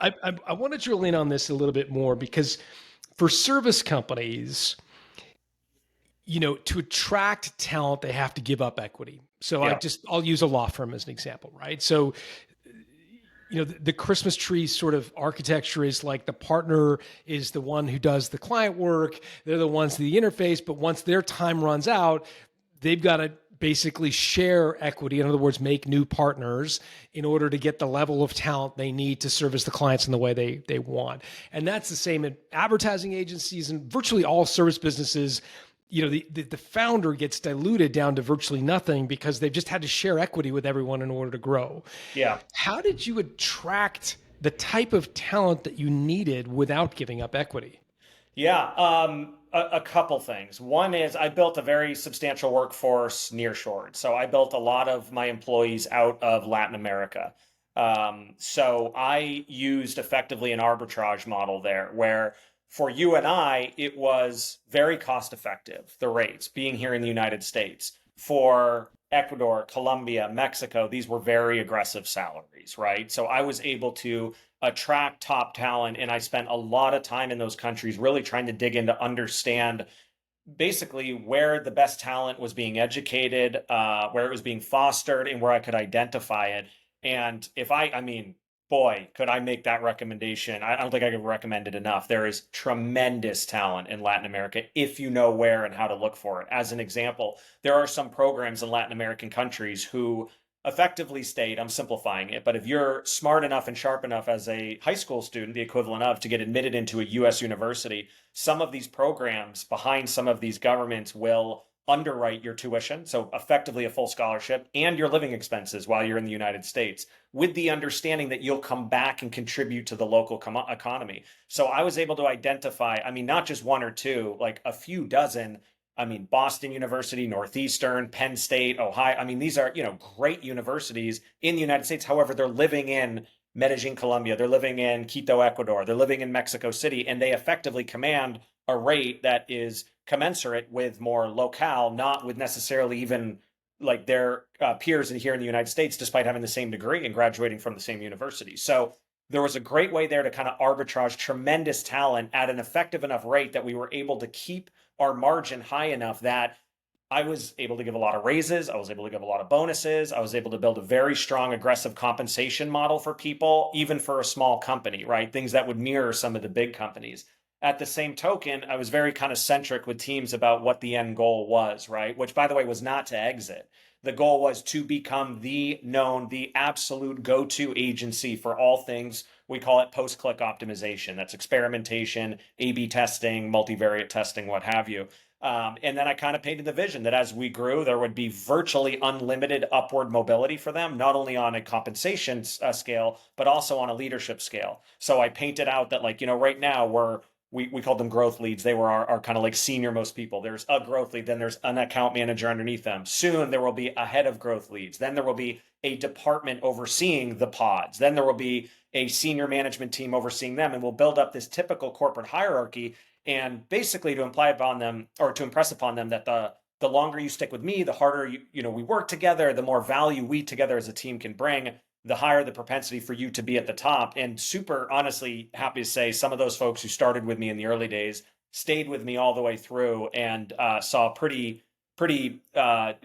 I want to drill in on this a little bit more because for service companies, to attract talent, they have to give up equity. So Yeah. I'll use a law firm as an example, right? So, the Christmas tree sort of architecture is like the partner is the one who does the client work. They're the ones to the interface, but once their time runs out, they've got to basically share equity. In other words, make new partners in order to get the level of talent they need to service the clients in the way they want. And that's the same in advertising agencies and virtually all service businesses. The founder gets diluted down to virtually nothing because they've just had to share equity with everyone in order to grow. Yeah. How did you attract the type of talent that you needed without giving up equity? Yeah, a couple things. One is I built a very substantial workforce nearshored. So I built a lot of my employees out of Latin America. So I used effectively an arbitrage model there where for you and I, it was very cost effective, the rates being here in the United States. For Ecuador, Colombia, Mexico, these were very aggressive salaries, right? So I was able to attract top talent. And I spent a lot of time in those countries really trying to dig in to understand basically where the best talent was being educated, where it was being fostered, and where I could identify it. And I mean, boy, could I make that recommendation. I don't think I could recommend it enough. There is tremendous talent in Latin America if you know where and how to look for it. As an example, there are some programs in Latin American countries who effectively state, I'm simplifying it, but if you're smart enough and sharp enough as a high school student, the equivalent of to get admitted into a US university, some of these programs behind some of these governments will underwrite your tuition, so effectively a full scholarship, and your living expenses while you're in the United States, with the understanding that you'll come back and contribute to the local economy. So I was able to identify, I mean, not just one or two, like a few dozen. I mean, Boston University, Northeastern, Penn State, Ohio. I mean, these are, great universities in the United States. However, they're living in Medellin, Colombia. They're living in Quito, Ecuador. They're living in Mexico City, and they effectively command a rate that is commensurate with more locale, not with necessarily even like their peers here in the United States, despite having the same degree and graduating from the same university. So there was a great way there to kind of arbitrage tremendous talent at an effective enough rate that we were able to keep our margin high enough that I was able to give a lot of raises. I was able to give a lot of bonuses. I was able to build a very strong, aggressive compensation model for people, even for a small company, right? Things that would mirror some of the big companies. At the same token, I was very kind of centric with teams about what the end goal was, right? Which, by the way, was not to exit. The goal was to become the known, the absolute go to agency for all things. We call it post click optimization. That's experimentation, A B testing, multivariate testing, what have you. And then I kind of painted the vision that as we grew, there would be virtually unlimited upward mobility for them, not only on a compensation scale, but also on a leadership scale. So I painted out that, like, right now we called them growth leads. They were our kind of like senior most people. There's a growth lead, then there's an account manager underneath them. Soon there will be a head of growth leads. Then there will be a department overseeing the pods. Then there will be a senior management team overseeing them. And we'll build up this typical corporate hierarchy and basically to imply upon them or to impress upon them that the longer you stick with me, the harder we work together, the more value we together as a team can bring, the higher the propensity for you to be at the top. And super honestly happy to say some of those folks who started with me in the early days stayed with me all the way through and saw pretty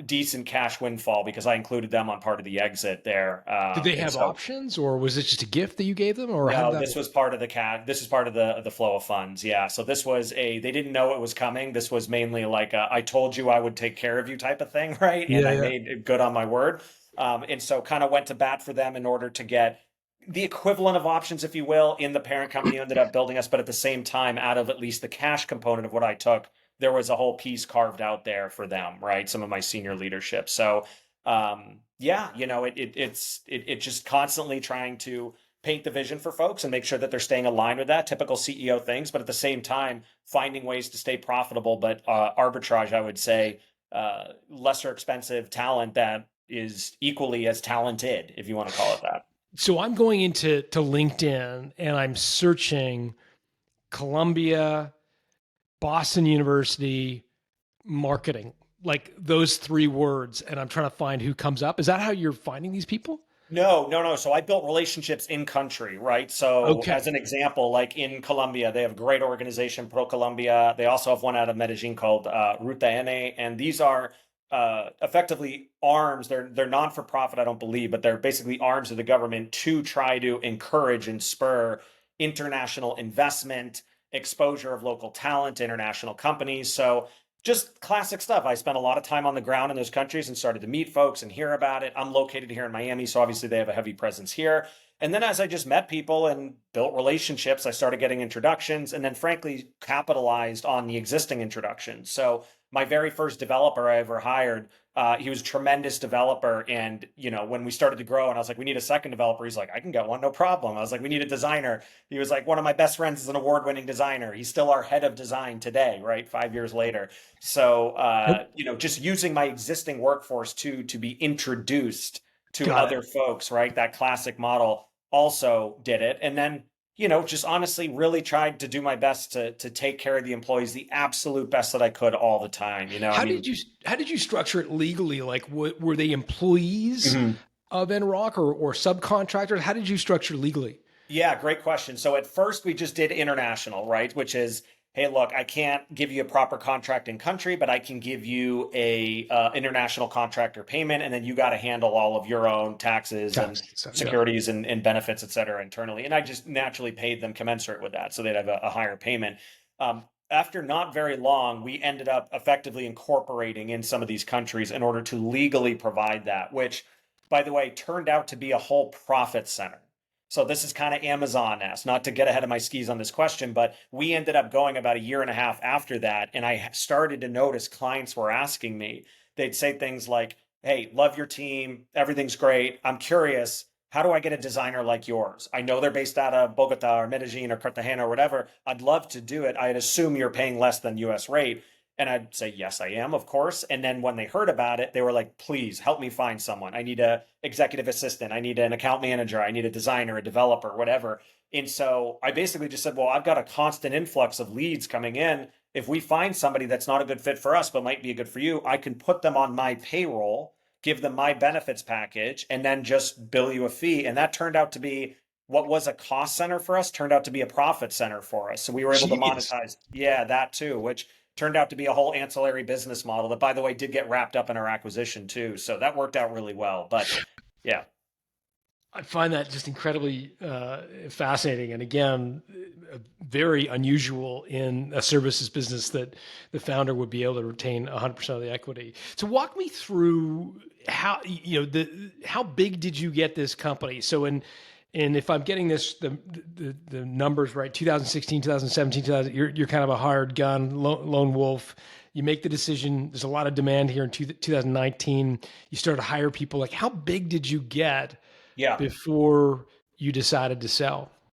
decent cash windfall because I included them on part of the exit there. Did they And have so options, or was it just a gift that you gave them, or how did no, that this work? was part of the This is part of the flow of funds. Yeah. So this was they didn't know it was coming. This was mainly like I told you I would take care of you type of thing, right? And Yeah, I yeah. made good on my word. And so kind of went to bat for them in order to get the equivalent of options, if you will, in the parent company ended up building us. But at the same time, out of at least the cash component of what I took, there was a whole piece carved out there for them, right? Some of my senior leadership. So yeah, it's just constantly trying to paint the vision for folks and make sure that they're staying aligned with that typical CEO things, but at the same time, finding ways to stay profitable, but arbitrage, I would say, lesser expensive talent that is equally as talented, if you want to call it that. So I'm going into LinkedIn and I'm searching Columbia, Boston University, marketing, like those three words, and I'm trying to find who comes up. Is that how you're finding these people? No, no, no. So I built relationships in country, right? So as Okay. an example, like in Colombia, they have a great organization, Pro Colombia. They also have one out of Medellin called Ruta N, and these are effectively arms. They're non-for-profit, I don't believe, but they're basically arms of the government to try to encourage and spur international investment, exposure of local talent to international companies. So just classic stuff. I spent a lot of time on the ground in those countries and started to meet folks and hear about it. I'm located here in Miami, so obviously they have a heavy presence here. And then as I just met people and built relationships, I started getting introductions and then frankly capitalized on the existing introductions. So my very first developer I ever hired, he was a tremendous developer. And, when we started to grow and I was like, we need a second developer, he's like, I can get one, no problem. I was like, we need a designer. He was like, one of my best friends is an award-winning designer. He's still our head of design today, right? 5 years later. So, Nope. just using my existing workforce to be introduced to Got it. other folks, right? That classic model also did it. And then, just honestly really tried to do my best to take care of the employees the absolute best that I could all the time. I How mean, did you how did you structure it legally? Like, were they employees mhm. of Enrock or subcontractors? How did you structure legally? Yeah, great question. So at first we just did international, right? Which is, hey, look, I can't give you a proper contract in country, but I can give you a international contractor payment, and then you got to handle all of your own taxes and Taxes. So, yeah. securities and benefits, et cetera, internally. And I just naturally paid them commensurate with that, so they'd have a higher payment. After not very long, we ended up effectively incorporating in some of these countries in order to legally provide that, which, by the way, turned out to be a whole profit center. So this is kind of Amazon-esque, not to get ahead of my skis on this question, but we ended up going about a year and a half after that. And I started to notice clients were asking me, they'd say things like, hey, love your team. Everything's great. I'm curious. How do I get a designer like yours? I know they're based out of Bogota or Medellin or Cartagena or whatever. I'd love to do it. I'd assume you're paying less than US rate. And I'd say, yes, I am, of course. And then when they heard about it, they were like, please help me find someone. I need a executive assistant. I need an account manager. I need a designer, a developer, whatever. And so I basically just said, well, I've got a constant influx of leads coming in. If we find somebody that's not a good fit for us, but might be a good for you, I can put them on my payroll, give them my benefits package, and then just bill you a fee. And that turned out to be what was a cost center for us, turned out to be a profit center for us. So we were able to Genius. monetize, yeah, that too, which turned out to be a whole ancillary business model that, by the way, did get wrapped up in our acquisition too. So that worked out really well. But yeah. I find that just incredibly fascinating, and again, very unusual in a services business that the founder would be able to retain 100% of the equity. So, walk me through how big did you get this company? So, and if I'm getting the numbers right, 2016, 2017, 2000, you're kind of a hired gun, lone wolf. You make the decision. There's a lot of demand here in 2019. You start to hire people. Like, how big did you get Yeah. before you decided to sell?